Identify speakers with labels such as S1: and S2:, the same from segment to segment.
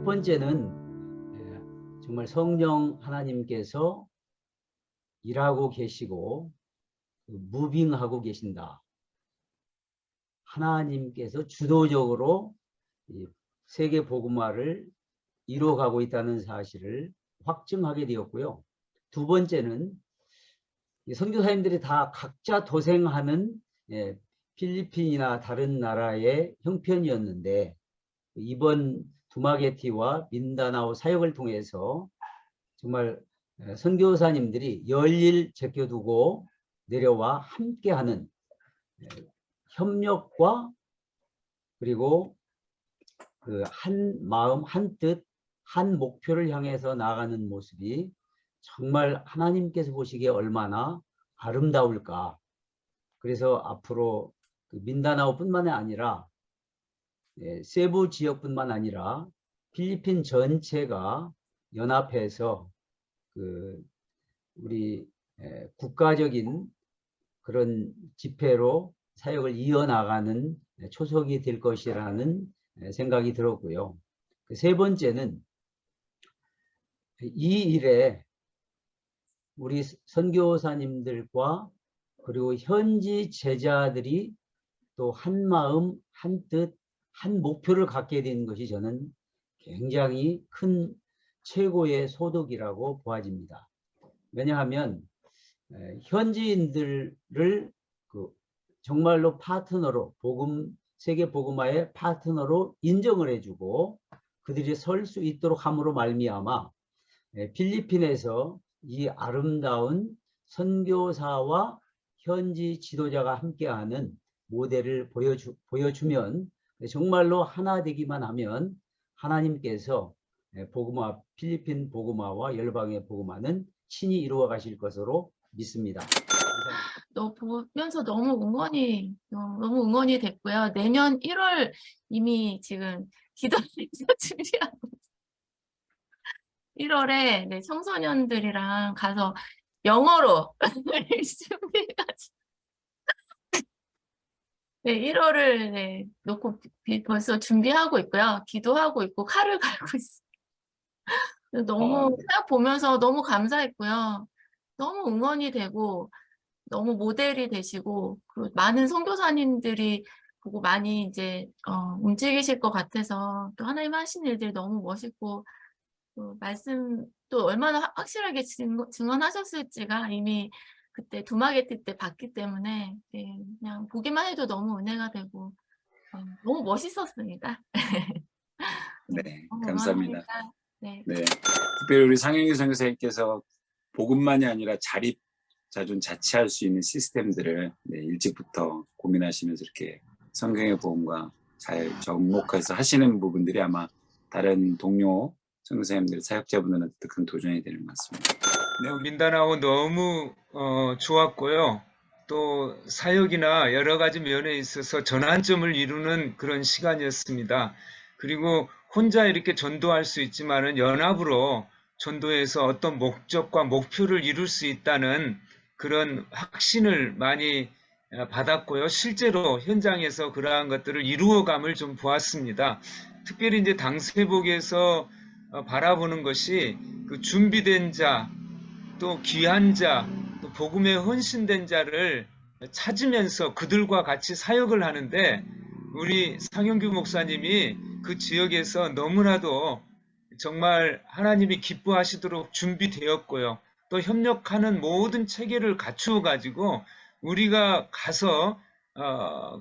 S1: 번째는 정말 성령 하나님께서 일하고 계시고 무빙하고 계신다. 하나님께서 주도적으로 세계 복음화를 이루어가고 있다는 사실을 확증하게 되었고요. 두 번째는 선교사님들이 다 각자 도생하는 필리핀이나 다른 나라의 형편이었는데, 이번 두마게티와 민다나오 사역을 통해서 정말 선교사님들이 열일 제껴두고 내려와 함께하는 협력과 그리고 그 한 마음, 한 뜻, 한 목표를 향해서 나아가는 모습이 정말 하나님께서 보시기에 얼마나 아름다울까. 그래서 앞으로 그 민다나오뿐만 아니라 세부 지역뿐만 아니라 필리핀 전체가 연합해서 그 우리 국가적인 그런 집회로 사역을 이어나가는 초석이 될 것이라는 생각이 들었고요. 세 번째는 이 일에 우리 선교사님들과 그리고 현지 제자들이 또 한 마음, 한 뜻, 한 목표를 갖게 된 것이 저는 굉장히 큰 최고의 소득이라고 보아집니다. 왜냐하면 현지인들을 정말로 파트너로 세계 복음화의 파트너로 인정을 해주고 그들이 설 수 있도록 함으로 말미암아 필리핀에서 이 아름다운 선교사와 현지 지도자가 함께하는 모델을 보여주면 정말로 하나 되기만 하면 하나님께서 복음화, 필리핀 복음화와 열방의 복음화는 친히 이루어 가실 것으로 믿습니다.
S2: 너 보면서 너무 응원이 됐고요. 내년 1월 이미 지금 기도해서 준비하고 1월에 청소년들이랑 가서 영어로 준비해가지고 1월을 놓고 벌써 준비하고 있고요. 기도하고 있고 칼을 갈고 있어요. 너무 사역 보면서 너무 감사했고요. 너무 응원이 되고 너무 모델이 되시고 그리고 많은 선교사님들이 보고 많이 이제 움직이실 것 같아서 또 하나님 하신 일들이 너무 멋있고 또 말씀 또 얼마나 확실하게 증언하셨을지가 이미 그때 두마게티 때 봤기 때문에 그냥 보기만 해도 너무 은혜가 되고 너무 멋있었습니다.
S3: 네, 감사합니다.
S2: 네.
S3: 특별히 우리 상영규 선교사님께서 복음만이 아니라 자존 자치할 수 있는 시스템들을 일찍부터 고민하시면서 이렇게 성경의 복음과 잘 접목해서 하시는 부분들이 아마 다른 동료 선교사님들, 사역자분들한테 큰 도전이 되는 것 같습니다.
S4: 네, 민다나오 너무 좋았고요. 또 사역이나 여러 가지 면에 있어서 전환점을 이루는 그런 시간이었습니다. 그리고 혼자 이렇게 전도할 수 있지만은 연합으로 전도해서 어떤 목적과 목표를 이룰 수 있다는 그런 확신을 많이 받았고요. 실제로 현장에서 그러한 것들을 이루어감을 좀 보았습니다. 특별히 이제 당세복에서 바라보는 것이 그 준비된 자, 또 귀한 자, 또 복음에 헌신된 자를 찾으면서 그들과 같이 사역을 하는데 우리 상영규 목사님이 그 지역에서 너무나도 정말 하나님이 기뻐하시도록 준비되었고요. 또 협력하는 모든 체계를 갖추어 가지고 우리가 가서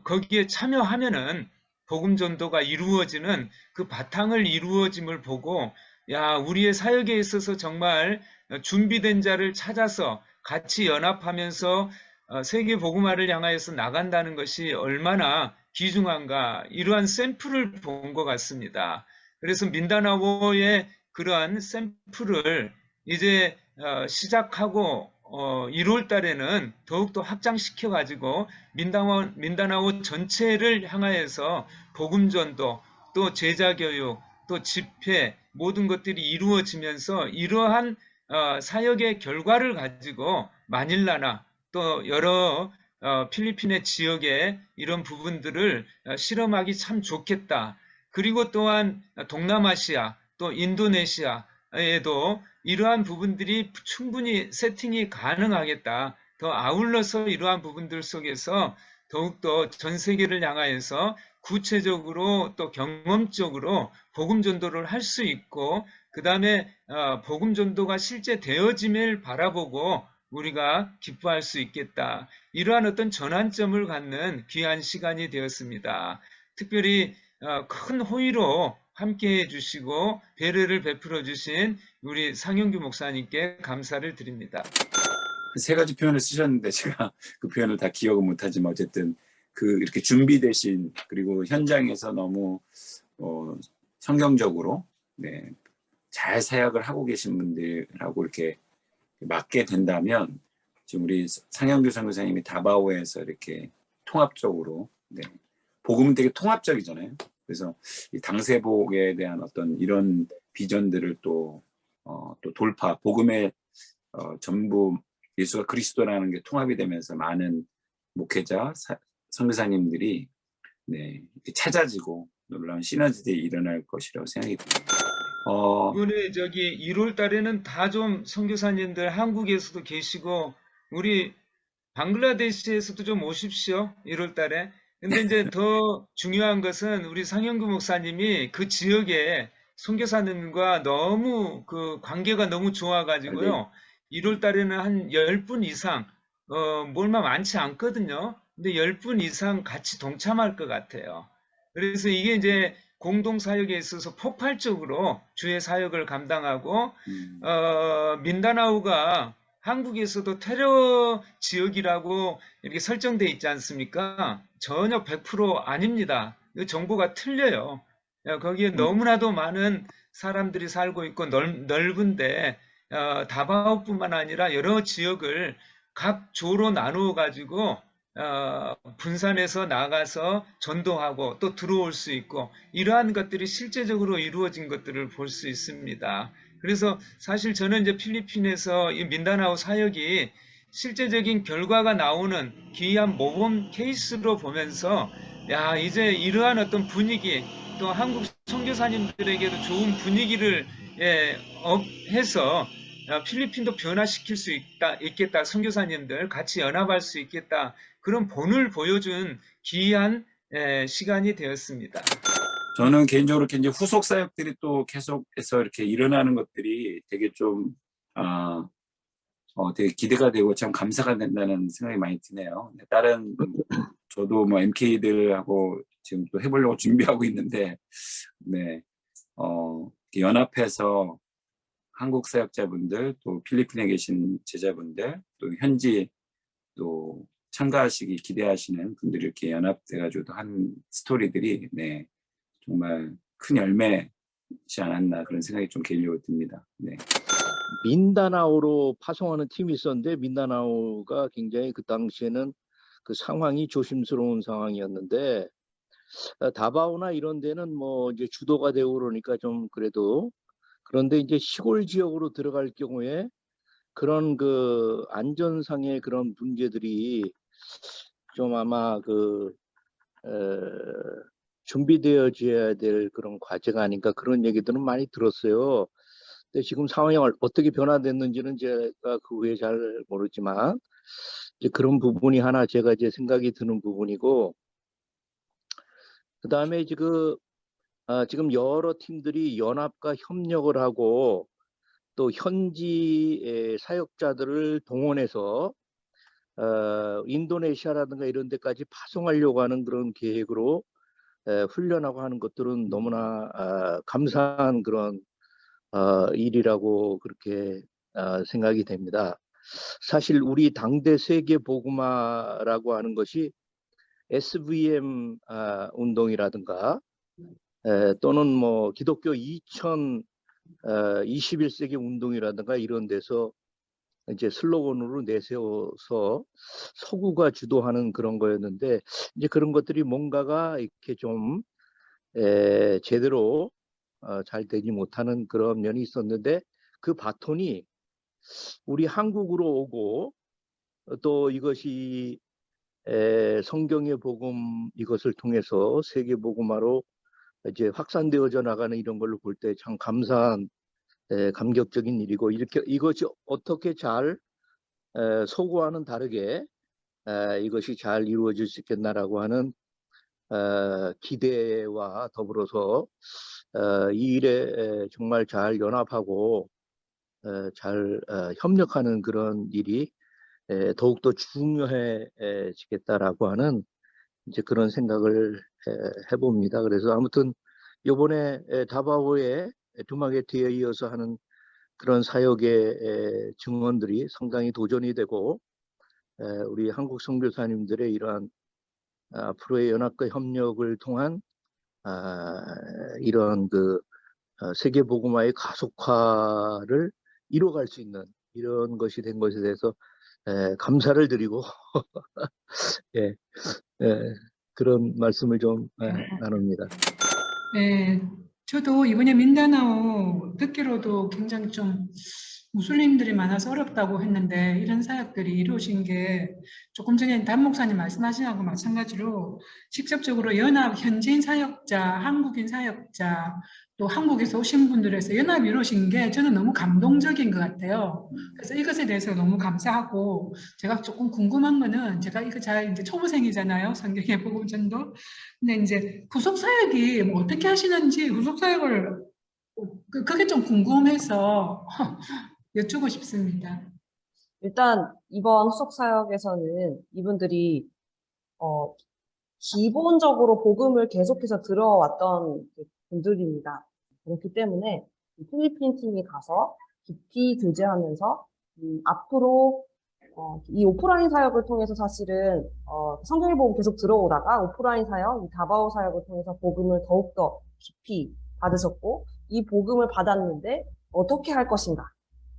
S4: 거기에 참여하면은 복음 전도가 이루어지는 그 바탕을 이루어짐을 보고 야, 우리의 사역에 있어서 정말 준비된 자를 찾아서 같이 연합하면서 세계 복음화를 향하여서 나간다는 것이 얼마나 귀중한가, 이러한 샘플을 본 것 같습니다. 그래서 민다나오의 그러한 샘플을 이제 시작하고 1월 달에는 더욱더 확장시켜 가지고 민다나오 전체를 향하여서 복음 전도, 또 제자 교육, 또 집회 모든 것들이 이루어지면서 이러한 사역의 결과를 가지고 마닐라나 또 여러 필리핀의 지역에 이런 부분들을 실험하기 참 좋겠다. 그리고 또한 동남아시아 또 인도네시아에도 이러한 부분들이 충분히 세팅이 가능하겠다. 더 아울러서 이러한 부분들 속에서 더욱더 전 세계를 향하여서 구체적으로 또 경험적으로 복음 전도를 할 수 있고, 그 다음에 복음 전도가 실제 되어짐을 바라보고 우리가 기뻐할 수 있겠다. 이러한 어떤 전환점을 갖는 귀한 시간이 되었습니다. 특별히 큰 호의로 함께 해주시고 배려를 베풀어 주신 우리 상영규 목사님께 감사를 드립니다.
S3: 세 가지 표현을 쓰셨는데 제가 그 표현을 다 기억은 못하지만 어쨌든 이렇게 준비되신, 그리고 현장에서 너무 성경적으로 네, 잘 사역을 하고 계신 분들하고 이렇게 맞게 된다면, 지금 우리 상영규 선교사님이 다바오에서 이렇게 통합적으로, 네, 복음은 되게 통합적이잖아요. 그래서 이 당세복에 대한 어떤 이런 비전들을 또 돌파, 복음의 전부 예수가 그리스도라는 게 통합이 되면서 많은 목회자, 선교사님들이 네, 이렇게 찾아지고 놀라운 시너지들이 일어날 것이라고 생각이 듭니다.
S4: 이번에 1월 달에는 다 좀 선교사님들 한국에서도 계시고 우리 방글라데시에서도 좀 오십시오. 1월 달에. 근데 이제 더 중요한 것은 우리 상영규 목사님이 그 지역에 선교사님과 너무 그 관계가 너무 좋아가지고요. 1월 달에는 한 10분 이상, 얼마 많지 않거든요. 근데 10분 이상 같이 동참할 것 같아요. 그래서 이게 이제 공동 사역에 있어서 폭발적으로 주의 사역을 감당하고, 민다나오가 한국에서도 테러 지역이라고 이렇게 설정돼 있지 않습니까? 전혀 100% 아닙니다. 이 정보가 틀려요. 거기에 너무나도 많은 사람들이 살고 있고 넓은데, 다바오뿐만 아니라 여러 지역을 각 조로 나누어 가지고 분산해서 나가서 전도하고 또 들어올 수 있고, 이러한 것들이 실제적으로 이루어진 것들을 볼 수 있습니다. 그래서 사실 저는 이제 필리핀에서 이 민다나오 사역이 실제적인 결과가 나오는 기이한 모범 케이스로 보면서, 야, 이제 이러한 어떤 분위기, 또 한국 선교사님들에게도 좋은 분위기를 해서 필리핀도 변화시킬 수 있겠다. 선교사님들 같이 연합할 수 있겠다. 그런 본을 보여준 기이한 시간이 되었습니다.
S3: 저는 개인적으로 이제 후속 사역들이 또 계속해서 이렇게 일어나는 것들이 되게 좀 되게 기대가 되고 참 감사가 된다는 생각이 많이 드네요. 다른 저도 뭐 MK들하고 지금 또 해보려고 준비하고 있는데, 네, 연합해서 한국 사역자분들, 또 필리핀에 계신 제자분들, 또 현지 또 참가하시기 기대하시는 분들이 이렇게 연합돼가지고 한 스토리들이 네, 정말 큰 열매지 않았나 그런 생각이 좀 개인적으로 듭니다. 네.
S5: 민다나오로 파송하는 팀이 있었는데, 민다나오가 굉장히 그 당시에는 그 상황이 조심스러운 상황이었는데, 다바오나 이런 데는 뭐 이제 주도가 되고 그러니까 좀 그래도, 그런데 이제 시골 지역으로 들어갈 경우에 그런 그 안전상의 그런 문제들이 좀 아마 준비되어져야 될 그런 과제가 아닌가, 그런 얘기들은 많이 들었어요. 근데 지금 상황이 어떻게 변화됐는지는 제가 그 후에 잘 모르지만, 이제 그런 부분이 하나 제가 이제 생각이 드는 부분이고, 그 다음에 지금 여러 팀들이 연합과 협력을 하고 또 현지 사역자들을 동원해서 인도네시아라든가 이런 데까지 파송하려고 하는 그런 계획으로 훈련하고 하는 것들은 너무나 감사한 그런 일이라고 그렇게 생각이 됩니다. 사실 우리 당대 세계 복음화라고 하는 것이 SVM 운동이라든가 또는 뭐 기독교 21세기 운동이라든가 이런 데서 이제 슬로건으로 내세워서 서구가 주도하는 그런 거였는데, 이제 그런 것들이 뭔가가 이렇게 좀 제대로 잘 되지 못하는 그런 면이 있었는데, 그 바톤이 우리 한국으로 오고 또 이것이 성경의 복음, 이것을 통해서 세계 복음화로 이제 확산되어져 나가는 이런 걸로 볼 때 참 감사한 감격적인 일이고 이렇게 이것이 어떻게 잘 소구와는 다르게 이것이 잘 이루어질 수 있겠나라고 하는 기대와 더불어서 이 일에 정말 잘 연합하고 잘 협력하는 그런 일이 더욱더 중요해지겠다라고 하는 이제 그런 생각을 해봅니다. 그래서 아무튼 이번에 다바오의 두마게티에 이어서 하는 그런 사역의 증언들이 상당히 도전이 되고 우리 한국 선교사님들의 이러한 앞으로의 연합과 협력을 통한 이런 그 세계 복음화의 가속화를 이뤄갈 수 있는 이런 것이 된 것에 대해서 감사를 드리고 예, 그런 말씀을 좀 나눕니다.
S6: 네, 저도 이번에 민다나오 듣기로도 굉장히 좀 무슬림들이 많아서 어렵다고 했는데 이런 사역들이 이루어진 게 조금 전에 담 목사님 말씀하신 거하고 마찬가지로 직접적으로 연합 현지인 사역자, 한국인 사역자, 또 한국에서 오신 분들에서 연합이 이루어진 게 저는 너무 감동적인 것 같아요. 그래서 이것에 대해서 너무 감사하고 제가 조금 궁금한 거는 제가 이거 잘 이제 초보생이잖아요. 성경의 복음전도. 근데 이제 후속 사역이 뭐 어떻게 하시는지 후속 사역을 그게 좀 궁금해서 여쭈고 싶습니다.
S7: 일단 이번 후속 사역에서는 이분들이 기본적으로 복음을 계속해서 들어왔던 분들입니다. 그렇기 때문에 필리핀 팀이 가서 깊이 교제하면서 앞으로 이 오프라인 사역을 통해서 사실은 성경의 복음 계속 들어오다가 오프라인 사역, 이 다바오 사역을 통해서 복음을 더욱더 깊이 받으셨고 이 복음을 받았는데 어떻게 할 것인가?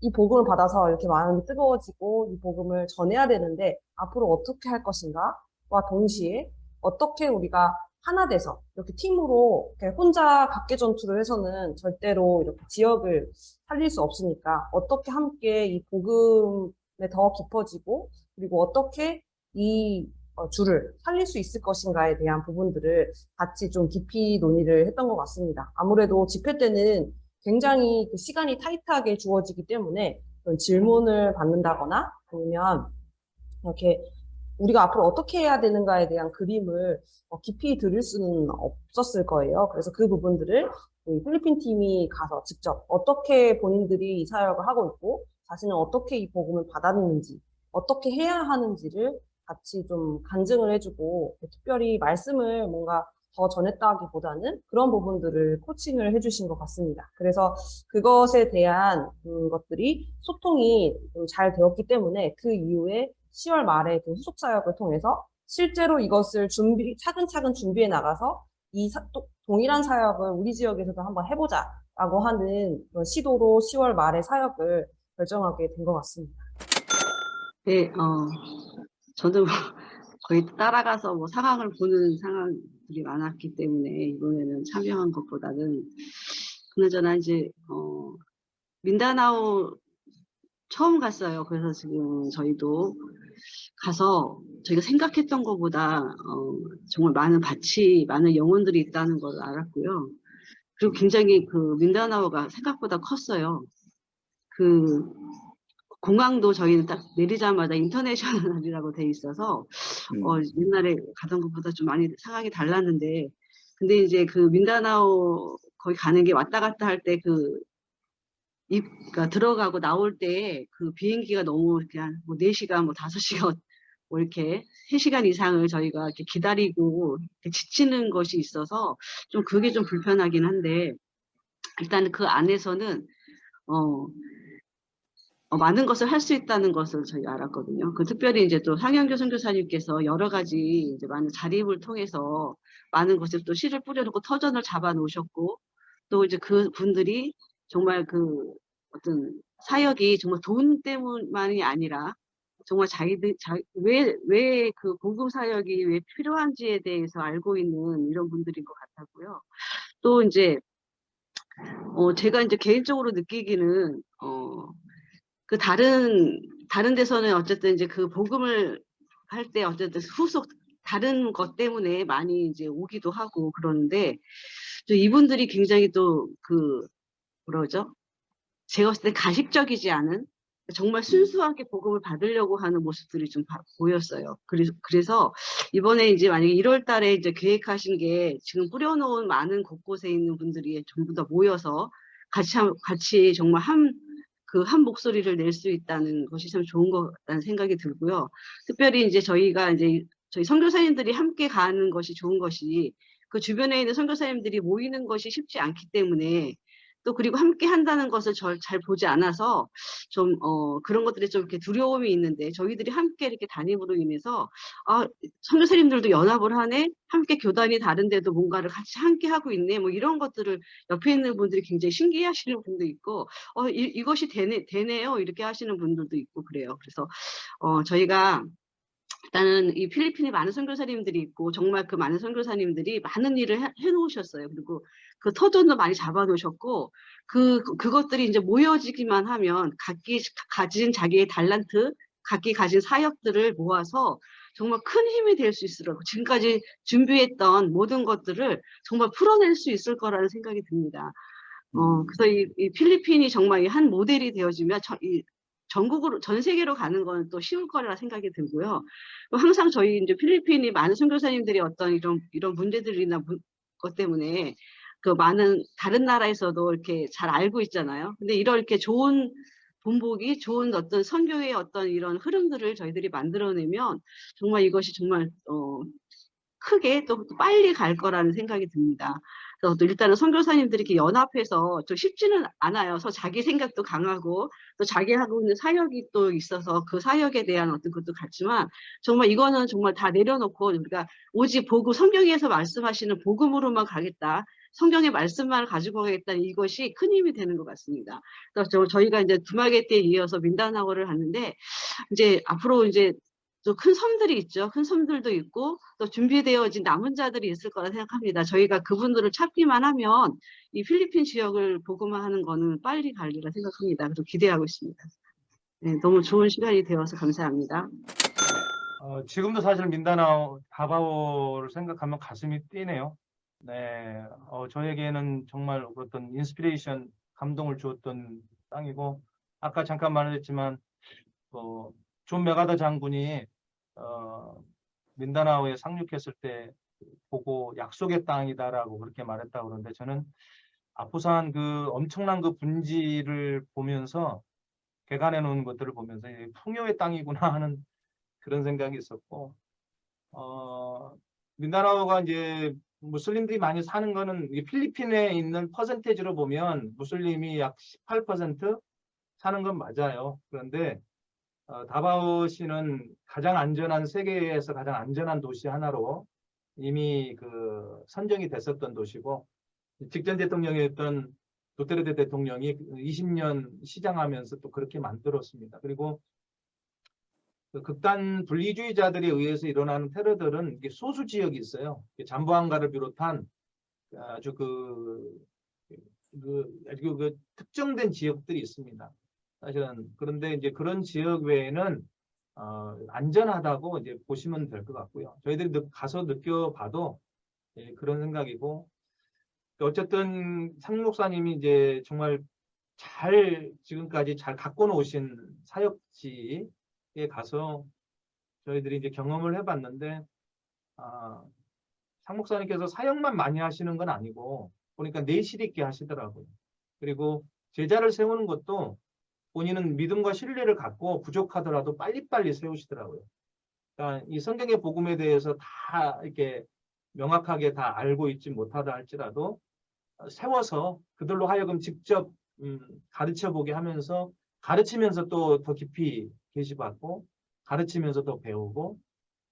S7: 이 복음을 받아서 이렇게 마음이 뜨거워지고 이 복음을 전해야 되는데 앞으로 어떻게 할 것인가와 동시에 어떻게 우리가 하나 돼서 이렇게 팀으로 이렇게 혼자 각계 전투를 해서는 절대로 이렇게 지역을 살릴 수 없으니까 어떻게 함께 이 복음에 더 깊어지고 그리고 어떻게 이 줄을 살릴 수 있을 것인가에 대한 부분들을 같이 좀 깊이 논의를 했던 것 같습니다. 아무래도 집회 때는 굉장히 그 시간이 타이트하게 주어지기 때문에 그런 질문을 받는다거나 아니면 이렇게 우리가 앞으로 어떻게 해야 되는가에 대한 그림을 깊이 들을 수는 없었을 거예요. 그래서 그 부분들을 필리핀 팀이 가서 직접 어떻게 본인들이 이 사역을 하고 있고 자신은 어떻게 이 복음을 받았는지 어떻게 해야 하는지를 같이 좀 간증을 해주고 특별히 말씀을 뭔가 더 전했다기보다는 그런 부분들을 코칭을 해주신 것 같습니다. 그래서 그것에 대한 것들이 소통이 잘 되었기 때문에 그 이후에 10월 말에 그 후속 사역을 통해서 실제로 이것을 차근차근 준비해 나가서 동일한 사역을 우리 지역에서도 한번 해보자라고 하는 그런 시도로 10월 말에 사역을 결정하게 된 것 같습니다.
S8: 네, 저도 거의 따라가서 뭐 상황을 보는 상황들이 많았기 때문에 이번에는 참여한 것보다는 그나저나 이제 민다나오 처음 갔어요. 그래서 지금 저희도 가서 저희가 생각했던 것보다 정말 많은 밭이 많은 영혼들이 있다는 걸 알았고요. 그리고 굉장히 그 민다나오가 생각보다 컸어요. 그 공항도 저희는 딱 내리자마자 인터내셔널이라고 돼 있어서 옛날에 가던 것보다 좀 많이 상황이 달랐는데 근데 이제 그 민다나오 거기 가는 게 왔다 갔다 할 때 그러니까 들어가고 나올 때 그 비행기가 너무 그냥 뭐 4시간 뭐 5시간 뭐 이렇게 3시간 이상을 저희가 이렇게 기다리고 이렇게 지치는 것이 있어서 좀 그게 좀 불편하긴 한데 일단 그 안에서는 많은 것을 할 수 있다는 것을 저희가 알았거든요. 특별히 이제 또 상현교 선교사님께서 여러 가지 이제 많은 자립을 통해서 많은 것을 또 씨를 뿌려놓고 터전을 잡아 놓으셨고 또 이제 그 분들이 정말 그 어떤 사역이 정말 돈 때문만이 아니라 정말 왜 그 복음 사역이 왜 필요한지에 대해서 알고 있는 이런 분들인 것 같았고요. 또 이제 제가 이제 개인적으로 느끼기는 그 다른 데서는 어쨌든 이제 그 복음을 할 때 어쨌든 다른 것 때문에 많이 이제 오기도 하고 그러는데 또 이분들이 굉장히 또 뭐라죠? 제가 봤을 때 가식적이지 않은 정말 순수하게 복음을 받으려고 하는 모습들이 좀 보였어요. 그래서 이번에 이제 만약에 1월 달에 이제 계획하신 게 지금 뿌려놓은 많은 곳곳에 있는 분들이 전부 다 모여서 같이 정말 한 목소리를 낼 수 있다는 것이 참 좋은 것 같다는 생각이 들고요. 특별히 이제 저희 선교사님들이 함께 가는 것이 좋은 것이 그 주변에 있는 선교사님들이 모이는 것이 쉽지 않기 때문에 또 그리고 함께 한다는 것을 잘 보지 않아서 좀 그런 것들이 좀 이렇게 두려움이 있는데 저희들이 함께 이렇게 담임으로 인해서 선교사님들도 연합을 하네, 함께 교단이 다른데도 뭔가를 같이 함께 하고 있네, 뭐 이런 것들을 옆에 있는 분들이 굉장히 신기해하시는 분도 있고 이것이 되네요 이렇게 하시는 분들도 있고 그래요. 그래서 저희가 일단은 이 필리핀에 많은 선교사님들이 있고 정말 그 많은 선교사님들이 많은 일을 해놓으셨어요. 그리고 그 터전도 많이 잡아놓으셨고 그것들이 이제 모여지기만 하면 각기 가진 자기의 달란트, 각기 가진 사역들을 모아서 정말 큰 힘이 될 수 있으라고 지금까지 준비했던 모든 것들을 정말 풀어낼 수 있을 거라는 생각이 듭니다. 그래서 이 필리핀이 정말 한 모델이 되어지면 전국으로 전 세계로 가는 건 또 쉬울 거라 생각이 들고요. 항상 저희 이제 필리핀이 많은 선교사님들이 어떤 이런 문제들이나 것 때문에 그 많은 다른 나라에서도 이렇게 잘 알고 있잖아요. 근데 이렇게 좋은 본보기, 좋은 어떤 선교의 어떤 이런 흐름들을 저희들이 만들어내면 정말 이것이 정말 크게 또 빨리 갈 거라는 생각이 듭니다. 그래서 또 일단은 선교사님들이 이렇게 연합해서 좀 쉽지는 않아요. 그래서 자기 생각도 강하고 또 자기 하고 있는 사역이 또 있어서 그 사역에 대한 어떤 것도 같지만 정말 이거는 정말 다 내려놓고 우리가 오직 성경에서 말씀하시는 복음으로만 가겠다. 성경의 말씀만 가지고 가겠다는 이것이 큰 힘이 되는 것 같습니다. 그래서 저희가 이제 두마게띠에 이어서 민다나오를 하는데 이제 앞으로 이제 또 큰 섬들이 있죠. 큰 섬들도 있고 또 준비되어진 남은 자들이 있을 거라 생각합니다. 저희가 그분들을 찾기만 하면 이 필리핀 지역을 복음화하는 거는 빨리 가리라 생각합니다. 그래서 기대하고 있습니다. 네, 너무 좋은 시간이 되어서 감사합니다.
S9: 지금도 사실 민다나오, 다바오를 생각하면 가슴이 뛰네요. 네, 저에게는 정말 어떤 인스피레이션, 감동을 주었던 땅이고 아까 잠깐 말했지만 존 메가더 장군이 민다나오에 상륙했을 때 보고 약속의 땅이다라고 그렇게 말했다고 그러는데 저는 아프산 그 엄청난 그 분지를 보면서 개간해 놓은 것들을 보면서 풍요의 땅이구나 하는 그런 생각이 있었고 민다나오가 이제 무슬림들이 많이 사는 거는 필리핀에 있는 퍼센테이지로 보면 무슬림이 약 18% 사는 건 맞아요. 그런데 다바오시는 가장 안전한 세계에서 가장 안전한 도시 하나로 이미 선정이 됐었던 도시고 직전 대통령이었던 두테르테 대통령이 20년 시장하면서 또 그렇게 만들었습니다. 그리고 극단 분리주의자들에 의해서 일어나는 테러들은 소수 지역이 있어요. 잠보안가를 비롯한 아주 특정된 지역들이 있습니다. 사실은 그런데 이제 그런 지역 외에는 안전하다고 이제 보시면 될 것 같고요. 저희들이 가서 느껴봐도 그런 생각이고 어쨌든 상 목사님이 이제 정말 지금까지 잘 갖고 놓으신 사역지에 가서 저희들이 이제 경험을 해봤는데 상 목사님께서 사역만 많이 하시는 건 아니고 보니까 내실 있게 하시더라고요. 그리고 제자를 세우는 것도 본인은 믿음과 신뢰를 갖고 부족하더라도 빨리빨리 세우시더라고요. 그러니까 이 성경의 복음에 대해서 다 이렇게 명확하게 다 알고 있지 못하다 할지라도 세워서 그들로 하여금 직접 가르쳐 보게 하면서 가르치면서 또 더 깊이 계시받고 가르치면서 또 배우고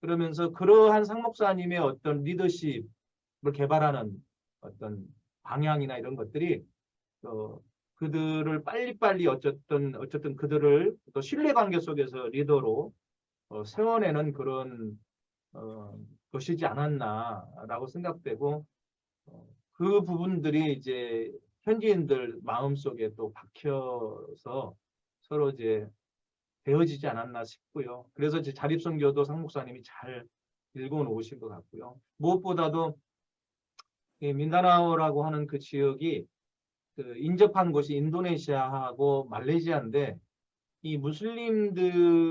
S9: 그러면서 그러한 상 목사님의 어떤 리더십을 개발하는 어떤 방향이나 이런 것들이 그들을 빨리빨리 어쨌든 그들을 또 신뢰관계 속에서 리더로 세워내는 그런 것이지 않았나라고 생각되고 그 부분들이 이제 현지인들 마음속에 또 박혀서 서로 이제 되어지지 않았나 싶고요. 그래서 이제 자립선교도 상 목사님이 잘 들고 오신 것 같고요. 무엇보다도 이 민다나오라고 하는 그 지역이 그 인접한 곳이 인도네시아하고 말레이시아인데 이 무슬림들을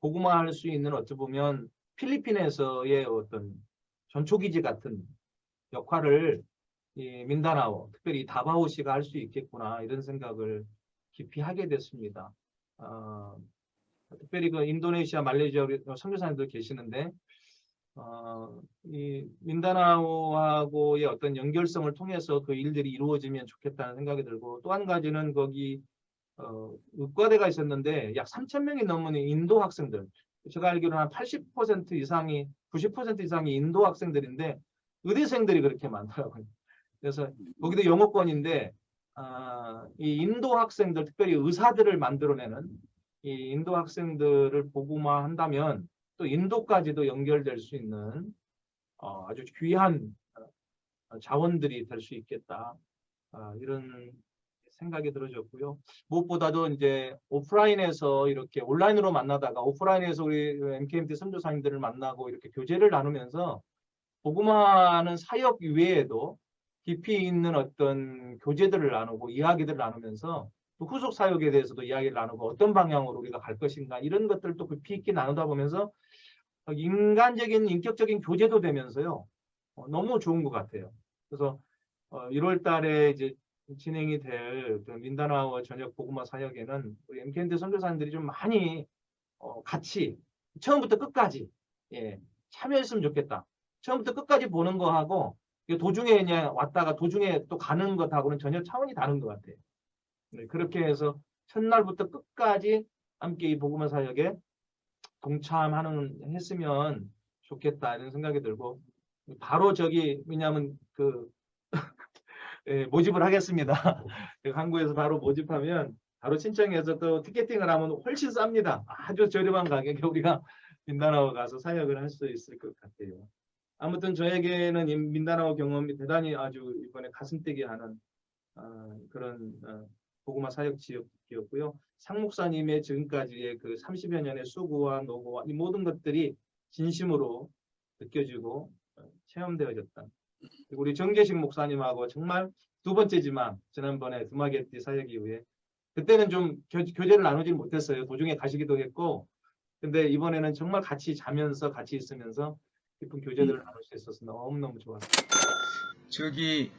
S9: 복음화할 수 있는 어찌 보면 필리핀에서의 어떤 전초기지 같은 역할을 이 민다나오, 특별히 다바오시가 할 수 있겠구나 이런 생각을 깊이 하게 됐습니다. 특별히 그 인도네시아, 말레이시아 우리 선교사님들 계시는데 이 민다나오하고의 어떤 연결성을 통해서 그 일들이 이루어지면 좋겠다는 생각이 들고 또 한 가지는 거기 의과대가 있었는데 약 3,000명이 넘는 인도 학생들 제가 알기로는 한 80% 이상이 90% 이상이 인도 학생들인데 의대생들이 그렇게 많더라고요. 그래서 거기도 영어권인데 이 인도 학생들 특별히 의사들을 만들어내는 이 인도 학생들을 복음화한다면 또 인도까지도 연결될 수 있는 아주 귀한 자원들이 될 수 있겠다. 이런 생각이 들어졌고요. 무엇보다도 이제 오프라인에서 이렇게 온라인으로 만나다가 오프라인에서 우리 MKMT 선교사님들을 만나고 이렇게 교제를 나누면서 복음화하는 사역 외에도 깊이 있는 어떤 교제들을 나누고 이야기들을 나누면서 또 후속 사역에 대해서도 이야기를 나누고 어떤 방향으로 우리가 갈 것인가 이런 것들도 깊이 있게 나누다 보면서 인간적인 인격적인 교제도 되면서요. 너무 좋은 것 같아요. 그래서 1월 달에 이제 진행이 될 민다나오 저녁 복음화 사역에는 우리 MKMT 선교사님들이 좀 많이 같이 처음부터 끝까지 참여했으면 좋겠다. 처음부터 끝까지 보는 거하고 도중에 그냥 왔다가 도중에 또 가는 것하고는 전혀 차원이 다른 것 같아요. 그렇게 해서 첫날부터 끝까지 함께 이 복음화 사역에 했으면 좋겠다 이런 생각이 들고 바로 저기 왜냐하면 그 모집을 하겠습니다. 한국에서 바로 모집하면 바로 신청해서 또 티켓팅을 하면 훨씬 쌉니다. 아주 저렴한 가격에 우리가 민다나오 가서 사역을 할 수 있을 것 같아요. 아무튼 저에게는 이 민다나오 경험이 대단히 아주 이번에 가슴뛰게 하는 그런 복음화 사역 지역이었고요. 상 목사님의 지금까지의 그 30여 년의 수고와 노고와 이 모든 것들이 진심으로 느껴지고 체험되어졌다. 그리고 우리 정계식 목사님하고 정말 두 번째지만 지난번에 두마게티 사역 이후에 그때는 좀 교제를 나누지 못했어요. 도중에 가시기도 했고 근데 이번에는 정말 같이 자면서 같이 있으면서 깊은 교제들을 나눌 수 있어서 너무너무 좋았어요.
S4: 저기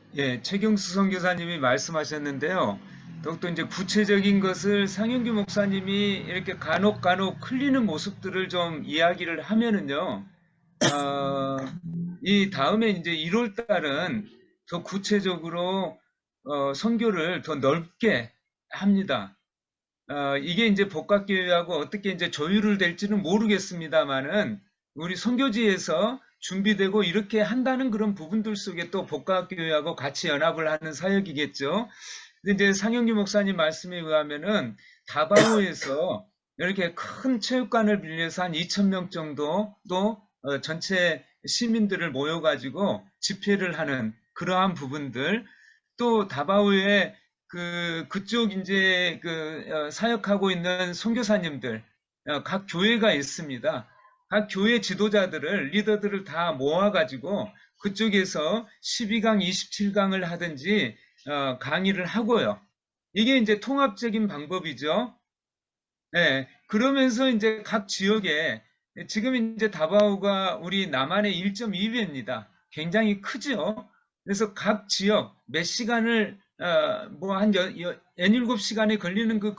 S4: 최경수 선교사님이 말씀하셨는데요. 더욱더 이제 구체적인 것을 상윤규 목사님이 이렇게 간혹 흘리는 모습들을 좀 이야기를 하면은요. 이 다음에 이제 1월 달은 더 구체적으로 선교를 더 넓게 합니다. 이게 이제 복각교회하고 어떻게 이제 조율을 될지는 모르겠습니다만은 우리 선교지에서 준비되고 이렇게 한다는 그런 부분들 속에 또 복각교회하고 같이 연합을 하는 사역이겠죠. 근데 이제 상영규 목사님 말씀에 의하면은 다바오에서 이렇게 큰 체육관을 빌려서 한 2,000명 정도 또 전체 시민들을 모여가지고 집회를 하는 그러한 부분들 또 다바오에 그쪽 이제 사역하고 있는 선교사님들 각 교회가 있습니다. 각 교회 지도자들을 리더들을 다 모아가지고 그쪽에서 12강, 27강을 하든지 강의를 하고요. 이게 이제 통합적인 방법이죠. 네, 그러면서 이제 각 지역에 지금 이제 다바오가 우리 남한의 1.2배입니다. 굉장히 크죠. 그래서 각 지역 몇 시간을 뭐 한 7시간에 걸리는 그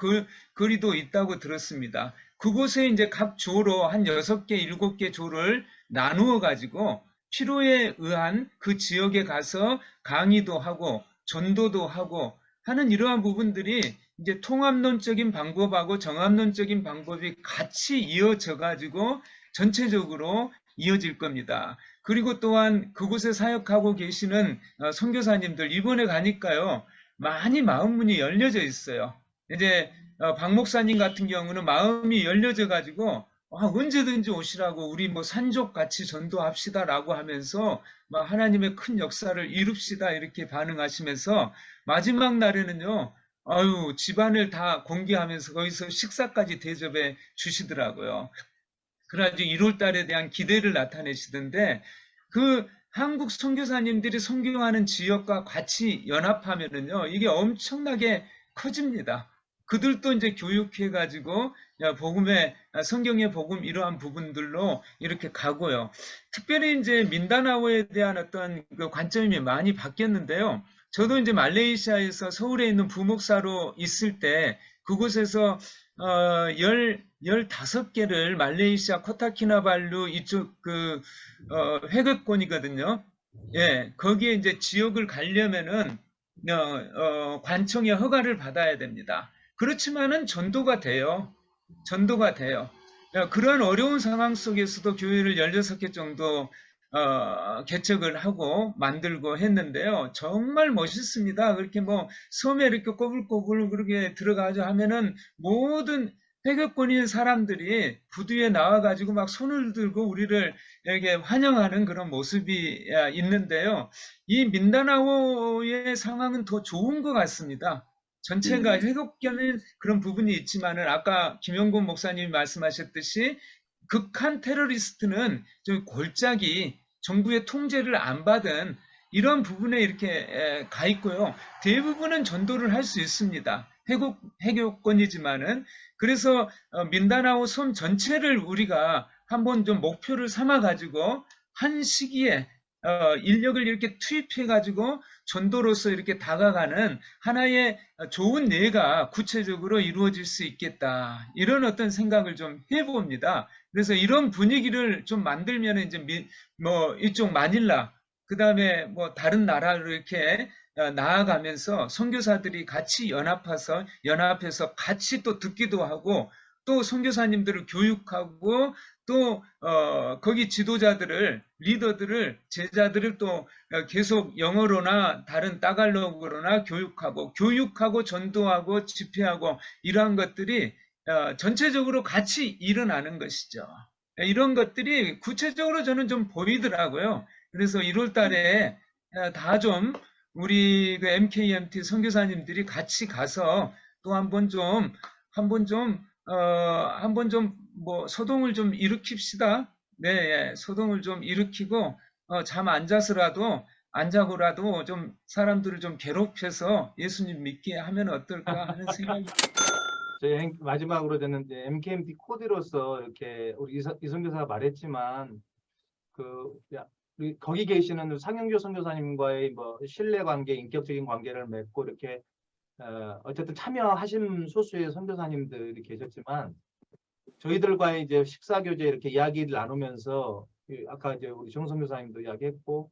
S4: 거리도 있다고 들었습니다. 그곳에 이제 각 조로 한 6개, 7개 조를 나누어 가지고 필요에 의한 그 지역에 가서 강의도 하고 전도도 하고 하는 이러한 부분들이 이제 통합론적인 방법하고 정합론적인 방법이 같이 이어져 가지고 전체적으로 이어질 겁니다. 그리고 또한 그곳에 사역하고 계시는 선교사님들 이번에 가니까요. 많이 마음문이 열려져 있어요. 이제 박 목사님 같은 경우는 마음이 열려져 가지고 언제든지 오시라고 우리 뭐 산족 같이 전도합시다라고 하면서 하나님의 큰 역사를 이룹시다 이렇게 반응하시면서 마지막 날에는요. 집안을 다 공개하면서 거기서 식사까지 대접해 주시더라고요. 그래가지고 1월 달에 대한 기대를 나타내시던데 그 한국 선교사님들이 선교하는 지역과 같이 연합하면은요, 이게 엄청나게 커집니다. 그들도 이제 교육해가지고 복음의 성경의 복음 이러한 부분들로 이렇게 가고요. 특별히 이제 민다나오에 대한 어떤 그 관점이 많이 바뀌었는데요. 저도 이제 말레이시아에서 서울에 있는 부목사로 있을 때 그곳에서 15개를 말레이시아 코타키나발루 이쪽 회급권이거든요. 예, 거기에 이제 지역을 가려면은 관청의 허가를 받아야 됩니다. 그렇지만은 전도가 돼요. 전도가 돼요. 그런 어려운 상황 속에서도 교회를 16개 정도 개척을 하고 만들고 했는데요. 정말 멋있습니다. 그렇게 뭐 섬에 이렇게 꼬불꼬불 그렇게 들어가자 하면은 모든 회교권인 사람들이 부두에 나와가지고 막 손을 들고 우리를 이렇게 환영하는 그런 모습이 있는데요. 이 민다나오의 상황은 더 좋은 것 같습니다. 전체가 회복견은 그런 부분이 있지만은 아까 김영곤 목사님이 말씀하셨듯이 극한 테러리스트는 좀 골짜기 정부의 통제를 안 받은 이런 부분에 이렇게 가 있고요. 대부분은 전도를 할 수 있습니다. 회교권이지만은 그래서 민다나오 섬 전체를 우리가 한번 좀 목표를 삼아 가지고 한 시기에 인력을 이렇게 투입해 가지고 전도로서 이렇게 다가가는 하나의 좋은 예가 구체적으로 이루어질 수 있겠다. 이런 어떤 생각을 좀 해봅니다. 그래서 이런 분위기를 좀 만들면 이제 뭐 이쪽 마닐라, 그 다음에 뭐 다른 나라로 이렇게 나아가면서 선교사들이 같이 연합해서 같이 또 듣기도 하고 또 선교사님들을 교육하고 또 거기 지도자들을 리더들을 제자들을 또 계속 영어로나 다른 따갈로그로나 교육하고 전도하고 집회하고 이러한 것들이 전체적으로 같이 일어나는 것이죠. 이런 것들이 구체적으로 저는 좀 보이더라고요. 그래서 1월 달에 다 좀 우리 그 MKMT 선교사님들이 같이 가서 또 한번 좀 뭐 소동을 좀 일으킵시다. 네, 소동을 좀 일으키고 잠 안 자고라도 좀 사람들을 좀 괴롭혀서 예수님 믿게 하면 어떨까 하는 생각이.
S9: 저희 마지막으로 저는 이제 MKMT 코디로서 이렇게 우리 이선교사가 말했지만 우리 거기 계시는 상영교 선교사님과의 뭐 신뢰 관계, 인격적인 관계를 맺고 이렇게 어쨌든 참여하신 소수의 선교사님들이 계셨지만 저희들과의 이제 식사 교제 이렇게 이야기를 나누면서 아까 이제 우리 정 선교사님도 이야기했고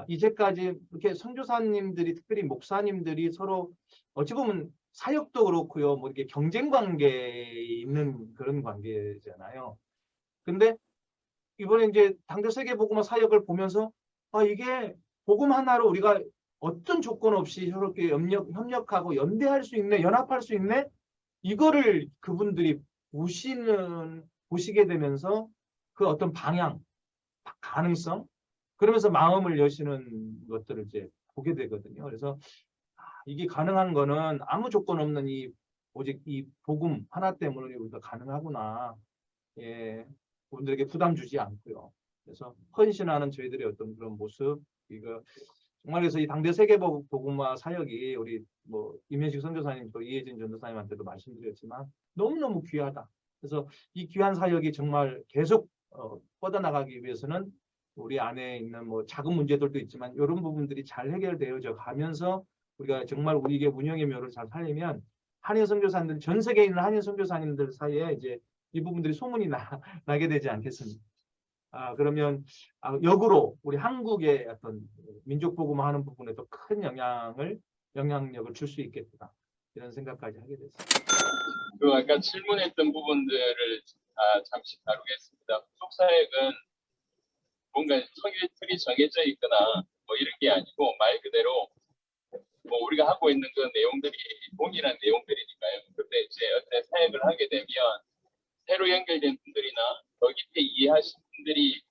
S9: 이제까지 이렇게 선교사님들이 특별히 목사님들이 서로 어찌 보면 사역도 그렇고요, 뭐 이렇게 경쟁 관계에 있는 그런 관계잖아요. 근데 이번에 이제 당대 세계복음화 사역을 보면서 이게 복음 하나로 우리가 어떤 조건 없이 저렇게 협력하고 연대할 수 있네, 연합할 수 있네, 이거를 그분들이 보시게 되면서 그 어떤 방향, 가능성, 그러면서 마음을 여시는 것들을 이제 보게 되거든요. 그래서 이게 가능한 거는 아무 조건 없는 오직 이 복음 하나 때문에 우리가 가능하구나. 예, 분들에게 부담 주지 않고요. 그래서 헌신하는 저희들의 어떤 그런 모습, 이거 정말 그래서 이 당대 세계복음화 사역이 우리 뭐 임현식 선교사님 또 이혜진 전도사님한테도 말씀드렸지만 너무너무 귀하다. 그래서 이 귀한 사역이 정말 계속 뻗어나가기 위해서는 우리 안에 있는 뭐 작은 문제들도 있지만 이런 부분들이 잘 해결되어져 가면서 우리가 정말 우리에게 운영의 묘를 잘 살리면 한인 선교사님들, 전 세계에 있는 한인 선교사님들 사이에 이제 이 부분들이 소문이 나게 되지 않겠습니까? 그러면 역으로 우리 한국의 어떤 민족 복음화하는 부분에도 큰 영향력을 줄 수 있겠다, 이런 생각까지 하게 됐습니다.
S10: 아까 질문했던 부분들을 잠시 다루겠습니다. 후속 사역은 뭔가 틀이 정해져 있거나 뭐 이런 게 아니고 말 그대로 뭐 우리가 하고 있는 그 내용들이 동일한 내용들이니까요. 근데 이제 어떤 사역을 하게 되면 새로 연결된 분들이나 더 깊이 이해하신 분들이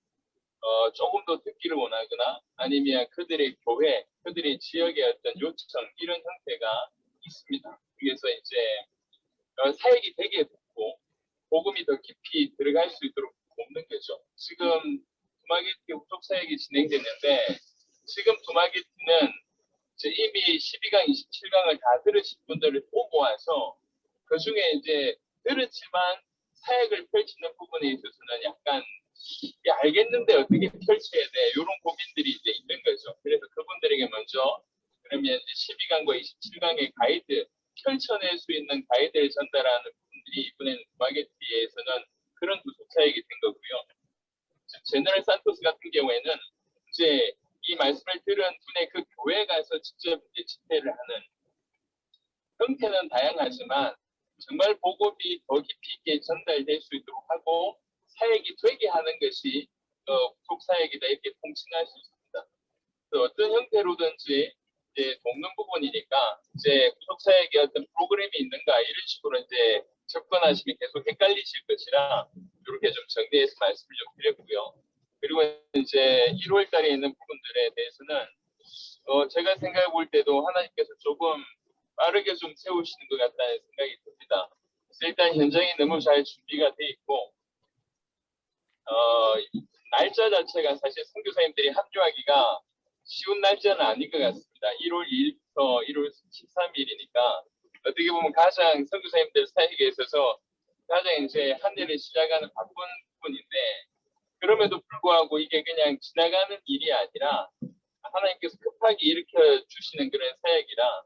S10: 조금 더 듣기를 원하거나 아니면 그들의 교회, 그들의 지역의 어떤 요청, 이런 형태가 있습니다. 그래서 이제 사역이 되게 붙고 복음이 더 깊이 들어갈 수 있도록 돕는 거죠. 지금 두마게티 후속 사역이 진행됐는데 지금 두마게티는 이미 12강, 27강을 다 들으신 분들을 또 모아서 그 중에 이제 들었지만 사역을 펼치는 부분에 있어서는 약간 야, 알겠는데 어떻게 펼쳐야 돼? 이런 고민들이 이제 있는 거죠. 그래서 그분들에게 먼저 그러면 이제 12강과 27강의 가이드, 펼쳐낼 수 있는 가이드를 전달하는 부분들이 이번에는 두마게티에서는 그런 구속 사역이 된 거고요. 제너럴 산토스 같은 경우에는 이제 이 말씀을 들은 분의 그 교회에 가서 직접 이제 집회를 하는 형태는 다양하지만 정말 복음이 더 깊이 있게 전달될 수 있도록 하고 사역이 되게 하는 것이 구속 사역이다 이렇게 통칭할 수 있습니다. 어떤 형태로든지 이제 돕는 부분이니까 이제 구속 사역에 어떤 프로그램이 있는가 이런 식으로 이제 접근하시면 계속 헷갈리실 것이라 이렇게 좀 정리해서 말씀을 좀 드렸고요. 그리고 이제 1월 달에 있는 부분들에 대해서는 제가 생각해 볼 때도 하나님께서 조금 빠르게 좀 세우시는 것 같다는 생각이 듭니다. 그래서 일단 현장이 너무 잘 준비가 돼 있고 날짜 자체가 사실 선교사님들이 합류하기가 쉬운 날짜는 아닌 것 같습니다. 1월 2일부터 1월 13일이니까 어떻게 보면 가장 선교사님들 사역에 있어서 가장 이제 한 해를 시작하는 바쁜 부분인데 그럼에도 불구하고 이게 그냥 지나가는 일이 아니라 하나님께서 급하게 일으켜 주시는 그런 사역이라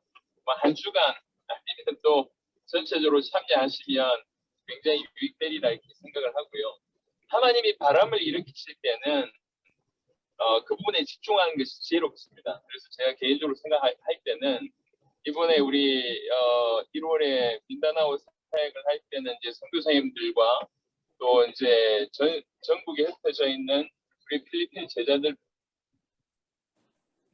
S10: 한 주간 아니면 또 전체적으로 참여하시면 굉장히 유익되리라 이렇게 생각을 하고요. 하나님이 바람을 일으키실 때는 그 부분에 집중하는 것이 지혜롭습니다. 그래서 제가 개인적으로 생각할 때는 이번에 우리 1월에 민다나오 사역을 할 때는 이제 선교사님들과 또 이제 전국에 흩어져 있는 우리 필리핀 제자들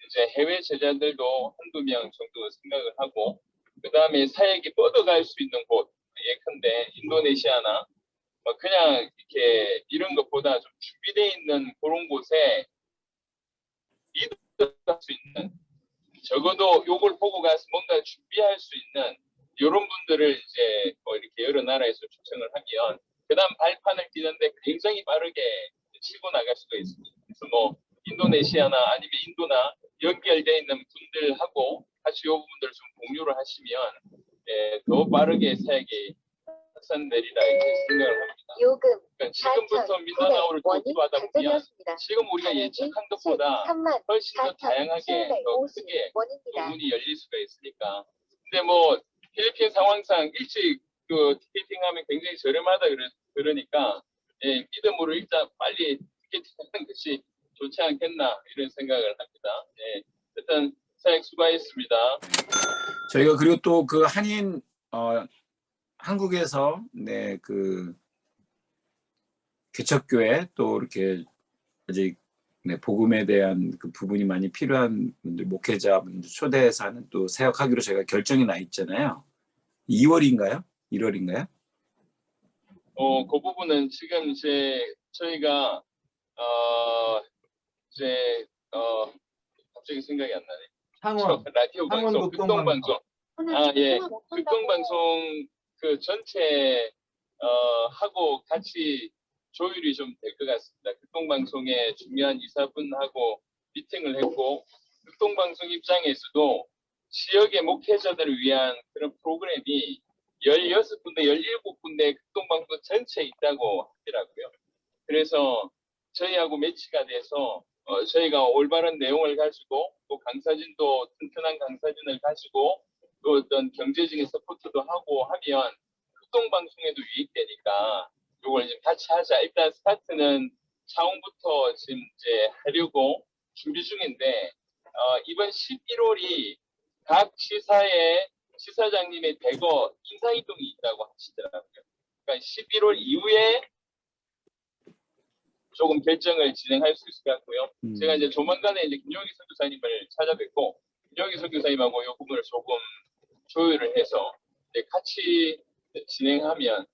S10: 이제 해외 제자들도 한두 명 정도 생각을 하고 그 다음에 사역이 뻗어갈 수 있는 곳 예컨대 인도네시아나 그냥 이렇게 이런 것보다 좀 준비되어 있는 그런 곳에 리더할 수 있는 적어도 요걸 보고 가서 뭔가 준비할 수 있는 이런 분들을 이제 이렇게 여러 나라에서 초청을 하면 그다음 발판을 뛰는데 굉장히 빠르게 치고 나갈 수가 있습니다. 그래서 인도네시아나 아니면 인도나 연결되어 있는 분들하고 같이 이 부분들을 좀 공유를 하시면 더 빠르게 사역이 확산되리라 이렇게 생각을 합니다. 그러니까 지금부터 민다나오를 도입하다 보면 지금 우리가 예측한 것보다 훨씬 더 다양하게 더 크게 문이 열릴 수가 있으니까. 근데 필리핀 상황상 일찍 티켓팅하면 굉장히 저렴하다 그러니까 믿음으로 일단 빨리 티켓팅하는 것이 좋지 않겠나 이런 생각을 합니다. 일단 사역 수고하셨습니다.
S3: 저희가 그리고 또 그 한인 한국에서 그 개척교회 또 이렇게 아직 복음에 대한 그 부분이 많이 필요한 분들 목회자분들 초대해서 하는 또 사역하기로 저희가 결정이 나 있잖아요. 2월인가요? 1월인가요?
S10: 그 부분은 지금 이제 저희가 갑자기 생각이 안 나네.
S9: 창원
S10: 라디오 방송, 극동방송. 예, 극동방송 그 전체 하고 같이 조율이 좀 될 것 같습니다. 극동방송의 중요한 이사분하고 미팅을 했고 극동방송 입장에서도 지역의 목회자들을 위한 그런 프로그램이 16군데, 17군데 극동방송 전체에 있다고 하더라고요. 그래서 저희하고 매치가 돼서 저희가 올바른 내용을 가지고 또 강사진도 튼튼한 강사진을 가지고 또 어떤 경제적인 서포트도 하고 하면 극동방송에도 유익되니까 이걸 좀 같이 하자. 일단 스타트는 차원부터 지금 이제 하려고 준비 중인데 이번 11월이 각 시사의 시사장님의 대거 인사이동이 있다고 하시더라고요. 그러니까 11월 이후에 조금 결정을 진행할 수 있을 것 같고요. 제가 이제 조만간에 이제 김용희 선교사님을 찾아뵙고 김용희 선교사님하고 이 부분을 조금 조율을 해서 이제 같이 진행하면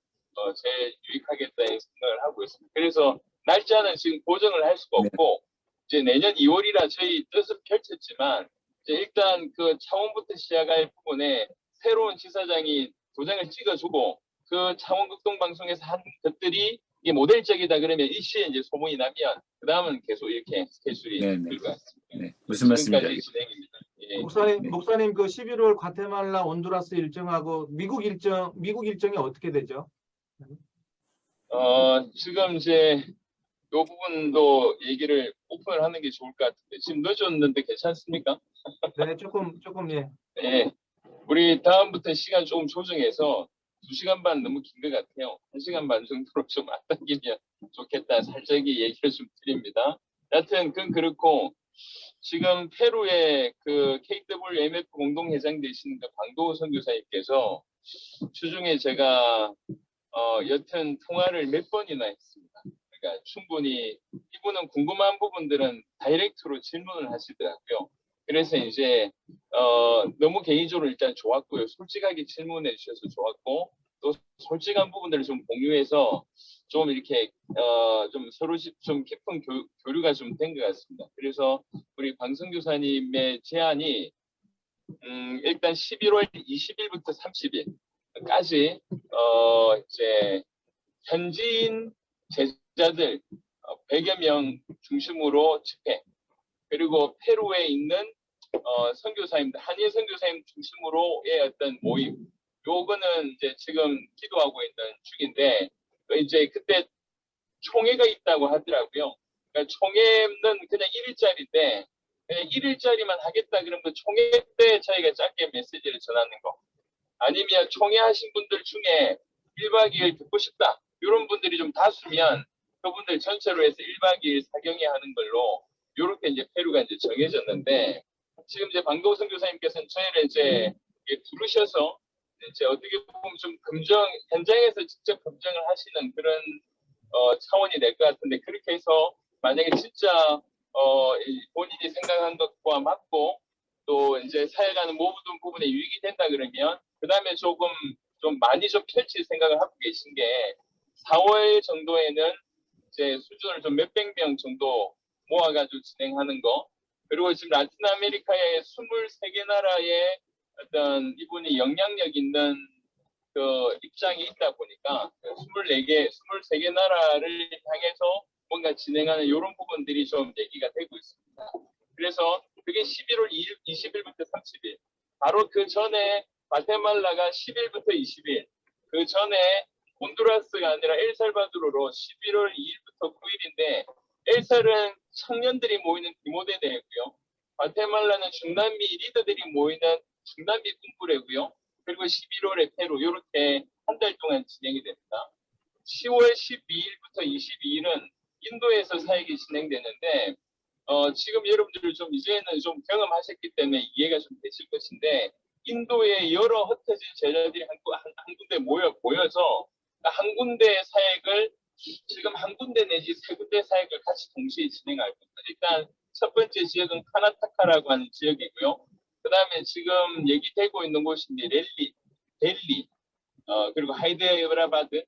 S10: 제일 유익하겠다는 생각을 하고 있습니다. 그래서 날짜는 지금 고정을 할 수가 없고 이제 내년 2월이라 저희 뜻은 펼쳤지만 이제 일단 그 차원부터 시작할 부분에 새로운 지사장이 도장을 찍어주고 그 창원극동 방송에서 한 것들이 이게 모델적이다 그러면 일시에 이제 소문이 나면 그 다음은 계속 이렇게 스케줄이
S3: 네네.
S10: 될 것 같습니다.
S3: 네, 무슨 말씀인지
S10: 지금까지 진행입니다. 예.
S9: 목사님 그 11월 과테말라, 온두라스 일정하고 미국 일정이 어떻게 되죠?
S10: 지금 이제 이 부분도 얘기를 오픈을 하는 게 좋을 것 같은데 지금 늦었는데 괜찮습니까?
S9: 네, 조금 예.
S10: 네. 우리 다음부터 시간 조금 조정해서 2시간 반 너무 긴 것 같아요. 1시간 반 정도로 좀 앞당기면 좋겠다. 살짝 얘기를 좀 드립니다. 여하튼 그건 그렇고 지금 페루의 그 KWMF 공동회장 되시는 그 방도우 선교사님께서 주중에 제가 여튼 통화를 몇 번이나 했습니다. 그러니까 충분히 이분은 궁금한 부분들은 다이렉트로 질문을 하시더라고요. 그래서 이제 너무 개인적으로 일단 좋았고요. 솔직하게 질문해 주셔서 좋았고 또 솔직한 부분들을 좀 공유해서 좀 이렇게 좀 서로 좀 깊은 교류가 좀 된 것 같습니다. 그래서 우리 방성교사님의 제안이 일단 11월 20일부터 30일까지 이제 현지인 제자들 100여 명 중심으로 집회 그리고 페루에 있는 선교사님들 한인 선교사님 중심으로의 어떤 모임 요거는 이제 지금 기도하고 있는 중인데 이제 그때 총회가 있다고 하더라고요. 그러니까 총회는 그냥 1일짜리인데 그냥 1일짜리만 하겠다 그러면 그 총회 때 저희가 짧게 메시지를 전하는 거 아니면 총회 하신 분들 중에 1박 2일 듣고 싶다 이런 분들이 좀 다수면 그분들 전체로 해서 1박 2일 사경회 하는 걸로 이렇게 이제 페루가 이제 정해졌는데 지금 이제 방도우 선교사님께서는 저희를 이제 부르셔서 이제 어떻게 보면 좀 현장에서 직접 검증을 하시는 그런 차원이 될 것 같은데 그렇게 해서 만약에 진짜 본인이 생각한 것과 맞고 또 이제 사회가는 모든 부분에 유익이 된다 그러면 그 다음에 조금 좀 많이 좀 펼칠 생각을 하고 계신 게 4월 정도에는 이제 수준을 좀 몇백 명 정도 모아가지고 진행하는 거 그리고 지금 라틴 아메리카의 23개 나라의 어떤 이분이 영향력 있는 그 입장이 있다 보니까 23개 나라를 향해서 뭔가 진행하는 이런 부분들이 좀 얘기가 되고 있습니다. 그래서 그게 11월 20일부터 30일 바로 그 전에 과테말라가 10일부터 20일 그 전에 혼두라스가 아니라 엘살바도르로 11월 2일부터 9일인데 엘살은 청년들이 모이는 디모데 대회고요. 과테말라는 중남미 리더들이 모이는 중남미 군부회고요. 그리고 11월에 페루 이렇게 한 달 동안 진행이 됩니다. 10월 12일부터 22일은 인도에서 사역이 진행되는데 지금 여러분들 좀 이제는 좀 경험하셨기 때문에 이해가 좀 되실 것인데 인도의 여러 흩어진 제자들이 한 군데 모여서 한 군데 사역을 지금 한 군데 내지 세 군데 사역을 같이 동시에 진행할 겁니다. 일단 첫 번째 지역은 카나타카라고 하는 지역이고요. 그 다음에 지금 얘기되고 있는 곳이 델리, 그리고 하이드라바드,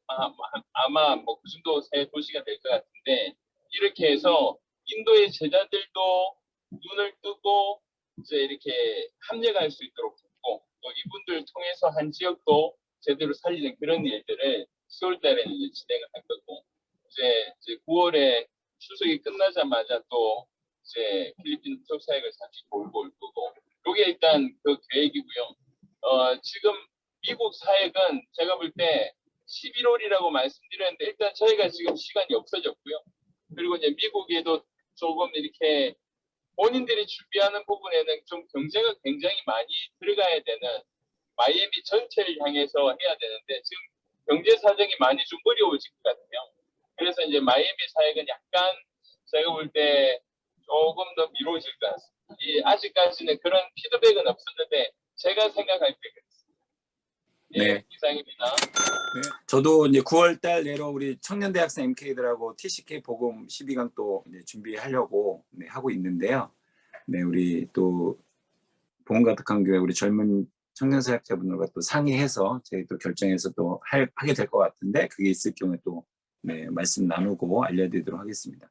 S10: 아마 뭐 그 정도 세 도시가 될 것 같은데 이렇게 해서 인도의 제자들도 눈을 뜨고 이제 이렇게 합력할 수 있도록 돕고 또 이분들 통해서 한 지역도 제대로 살리는 그런 일들을 10월 달에는 이제 진행을 할 거고 이제 9월에 추석이 끝나자마자 또 이제 필리핀 부속 사역을 같이 돌고 올 거고 이게 일단 그 계획이고요. 지금 미국 사역은 제가 볼 때 11월이라고 말씀드렸는데 일단 저희가 지금 시간이 없어졌고요. 그리고 이제 미국에도 조금 이렇게 본인들이 준비하는 부분에는 좀 경제가 굉장히 많이 들어가야 되는 마이애미 전체를 향해서 해야 되는데 지금 경제 사정이 많이 좀 어려워진 것 같아요. 그래서 이제 마이애미 사역은 약간 제가 볼 때 조금 더 미뤄질 것 같습니다. 아직까지는 그런 피드백은 없었는데 제가 생각할 때 그렇습니다.
S3: 네.
S10: 이상입니다.
S3: 네. 저도 이제 9월 달 내로 우리 청년대학생 MK들하고 TCK 복음 12강 또 이제 준비하려고 하고 있는데요. 네, 우리 또 복음가득한 교회 우리 젊은 청년 사역자분들과 또 상의해서 저희 또 결정해서 또 하게 될 것 같은데 그게 있을 경우에 또 말씀 나누고 알려드리도록 하겠습니다.